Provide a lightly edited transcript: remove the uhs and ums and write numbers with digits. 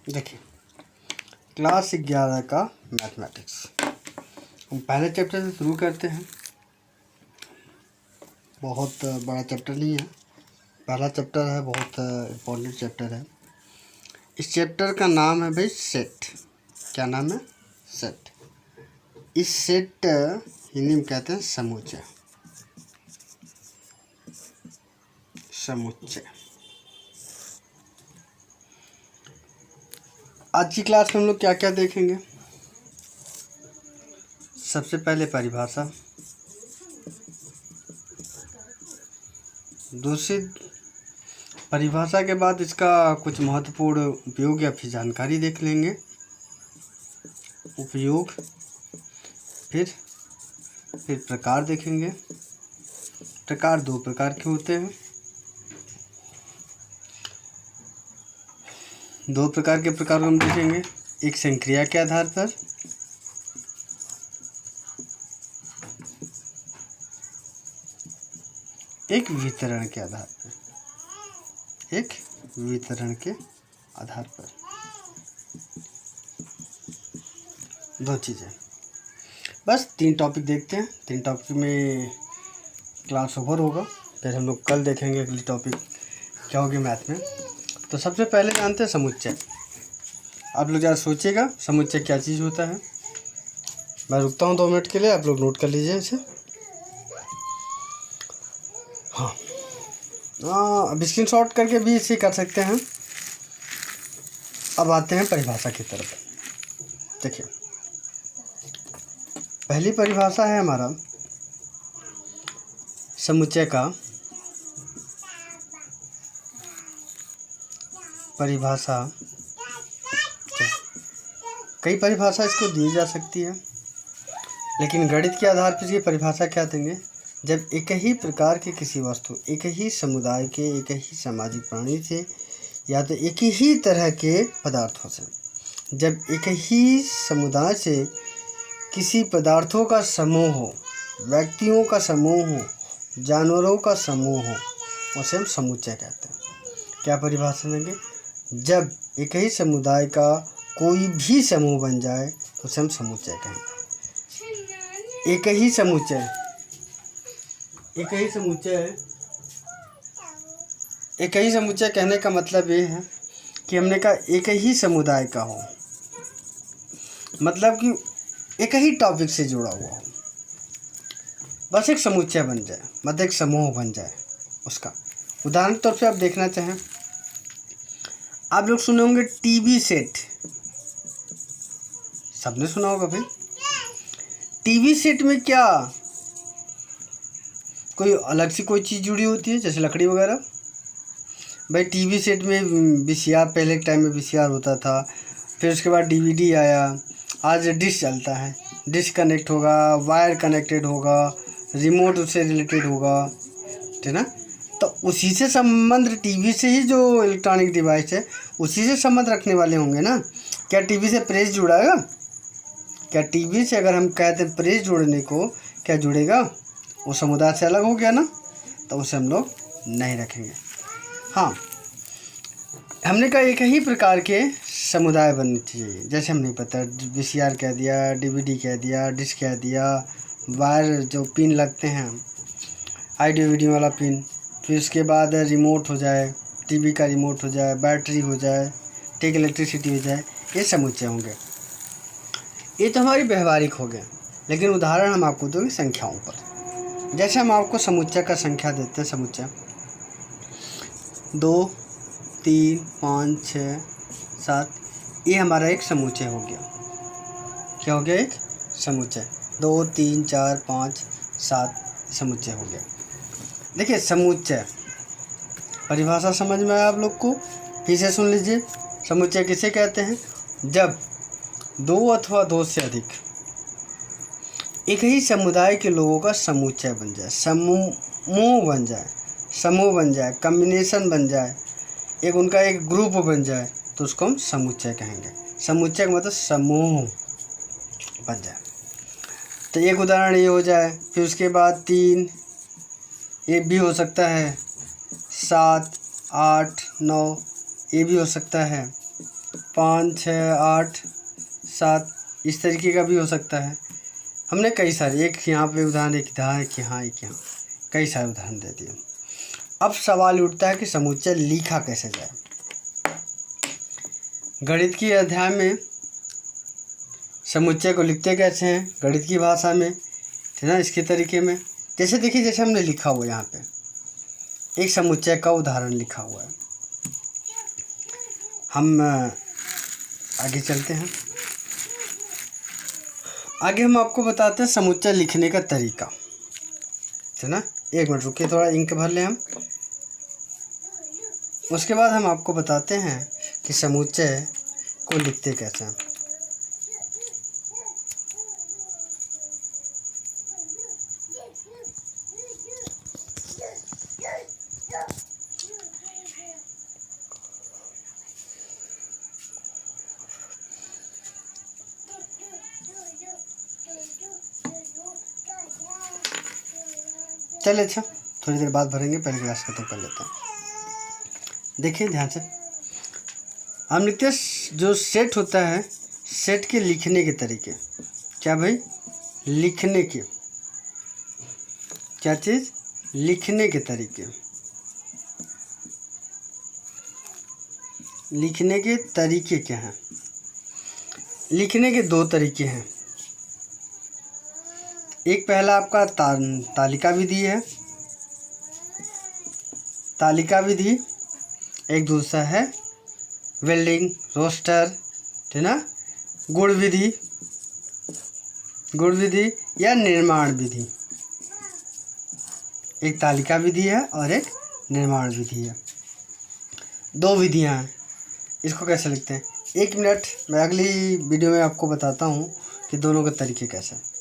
देखिए, क्लास 11 का मैथमेटिक्स हम पहले चैप्टर से शुरू करते हैं। बहुत बड़ा चैप्टर नहीं है, पहला चैप्टर है, बहुत इम्पोर्टेंट चैप्टर है। इस चैप्टर का नाम है भाई सेट। क्या नाम है? सेट। इस सेट हिंदी में कहते हैं समुच्चय। समुच्चय। आज की क्लास में हम लोग क्या क्या देखेंगे? सबसे पहले परिभाषा, दूसरी परिभाषा के बाद इसका कुछ महत्वपूर्ण उपयोग या फिर जानकारी देख लेंगे। उपयोग, फिर प्रकार देखेंगे। प्रकार दो प्रकार के होते हैं। दो प्रकार के प्रकार हम देखेंगे, एक संक्रिया के आधार पर, एक वितरण के आधार पर। एक वितरण के आधार पर दो चीज़ें, बस 3 टॉपिक देखते हैं। 3 टॉपिक में क्लास ओवर होगा, फिर हम लोग कल देखेंगे अगली टॉपिक क्या होगी मैथ में। तो सबसे पहले जानते हैं समुच्चय। आप लोग ज़रा सोचिएगा समुच्चय क्या चीज़ होता है। मैं रुकता हूँ 2 मिनट के लिए, आप लोग नोट कर लीजिए इसे। हाँ, अब स्क्रीन शॉट करके भी इसे कर सकते हैं। अब आते हैं परिभाषा की तरफ। देखिए, पहली परिभाषा है हमारा समुच्चय का। परिभाषा, कई परिभाषा इसको दी जा सकती है, लेकिन गणित के आधार पर इसकी परिभाषा क्या देंगे? जब एक ही प्रकार के किसी वस्तु, एक ही समुदाय के, एक ही सामाजिक प्राणी से, या तो एक ही तरह के पदार्थों से, जब एक ही समुदाय से किसी पदार्थों का समूह हो, व्यक्तियों का समूह हो, जानवरों का समूह हो, उसे हम समुच्चय कहते हैं। क्या परिभाषा देंगे? जब एक ही समुदाय का कोई भी समूह बन जाए तो उसे हम समुच्चय कहेंगे। एक ही समुच्चय, एक ही समुच्चय, एक ही समुच्चय कहने का मतलब ये है कि हमने कहा एक ही समुदाय का हो, मतलब कि एक ही टॉपिक से जुड़ा हुआ हो, बस एक समुच्चय बन जाए, मतलब एक समूह बन जाए उसका। उदाहरण के तौर पे आप देखना चाहें, आप लोग सुने होंगे टीवी सेट, सबने सुना होगा भाई। टीवी सेट में क्या कोई अलग सी कोई चीज़ जुड़ी होती है, जैसे लकड़ी वगैरह? भाई टीवी सेट में वीसीआर, पहले के टाइम में वीसीआर होता था, फिर उसके बाद डीवीडी आया, आज डिश चलता है। डिश कनेक्ट होगा, वायर कनेक्टेड होगा, रिमोट उससे रिलेटेड होगा, ठीक ना? तो उसी से संबंध, टीवी से ही जो इलेक्ट्रॉनिक डिवाइस है उसी से संबंध रखने वाले होंगे ना। क्या टीवी से प्रेस जुड़ाएगा? क्या टीवी से अगर हम कहते हैं प्रेस जोड़ने को, क्या जुड़ेगा? वो समुदाय से अलग हो गया ना, तो उसे हम लोग नहीं रखेंगे। हाँ, हमने कहा एक ही प्रकार के समुदाय बनने चाहिए। जैसे हमने पता वीसीआर कह दिया, डीवीडी कह दिया, डिश कह दिया, वायर जो पिन लगते हैं, ऑडियो वीडियो वाला पिन, फिर उसके बाद रिमोट हो जाए, टीवी का रिमोट हो जाए, बैटरी हो जाए, ठीक, इलेक्ट्रिसिटी हो जाए, ये समुच्चय होंगे। ये तो हमारी व्यवहारिक हो गए, लेकिन उदाहरण हम आपको देंगे संख्याओं पर। जैसे हम आपको समुच्चय का संख्या देते हैं, समुच्चय 2, 3, 5, 6, 7, ये हमारा एक समुच्चय हो गया। क्या हो गया? एक समुच्चय। 2, 3, 4, 5, 7 समुच्चय हो गया। देखिए, समुच्चय परिभाषा समझ में आया आप लोग को? फिर से सुन लीजिए, समुच्चय किसे कहते हैं? जब 2 अथवा 2 से अधिक एक ही समुदाय के लोगों का समुच्चय बन जाए, समूह बन जाए, समूह बन जाए, कम्बिनेशन बन जाए, एक उनका एक ग्रुप बन जाए, तो उसको हम समुच्चय कहेंगे। समुच्चय का मतलब समूह बन जाए। तो एक उदाहरण ये हो जाए, फिर उसके बाद 3, ये भी हो सकता है, 7, 8, 9 ये भी हो सकता है, 5, 6, 8, 7 इस तरीके का भी हो सकता है। हमने कई सारे, एक यहाँ पे उदाहरण, एक यहाँ, एक यहाँ, एक यहाँ, कई सारे उदाहरण दे दिए। अब सवाल उठता है कि समुच्चय लिखा कैसे जाए। गणित की अध्याय में समुच्चय को लिखते कैसे हैं गणित की भाषा में, है ना, इसके तरीके में। जैसे देखिए, जैसे हमने लिखा हुआ यहाँ पे एक समुच्चय का उदाहरण लिखा हुआ है। हम आगे चलते हैं। आगे हम आपको बताते हैं समुच्चय लिखने का तरीका, है ना। 1 मिनट रुकिए, थोड़ा इंक भर लें हम। उसके बाद हम आपको बताते हैं कि समुच्चय को लिखते कैसे हैं। चलिए, अच्छा, थोड़ी देर बाद भरेंगे, पहले क्लास खत्म कर लेते हैं। देखिए ध्यान से, हम लिखते हैं जो सेट होता है, सेट के लिखने के तरीके। क्या भाई? लिखने के, क्या चीज़? लिखने के तरीके। लिखने के तरीके क्या हैं? लिखने के 2 तरीके हैं। एक पहला आपका तालिका विधि है, तालिका विधि। एक दूसरा है वेल्डिंग रोस्टर, है ना, गुण विधि, गुण विधि या निर्माण विधि। एक तालिका विधि है और एक निर्माण विधि है। 2 विधियां हैं। इसको कैसे लिखते हैं? 1 मिनट, मैं अगली वीडियो में आपको बताता हूँ कि दोनों के तरीके कैसे हैं।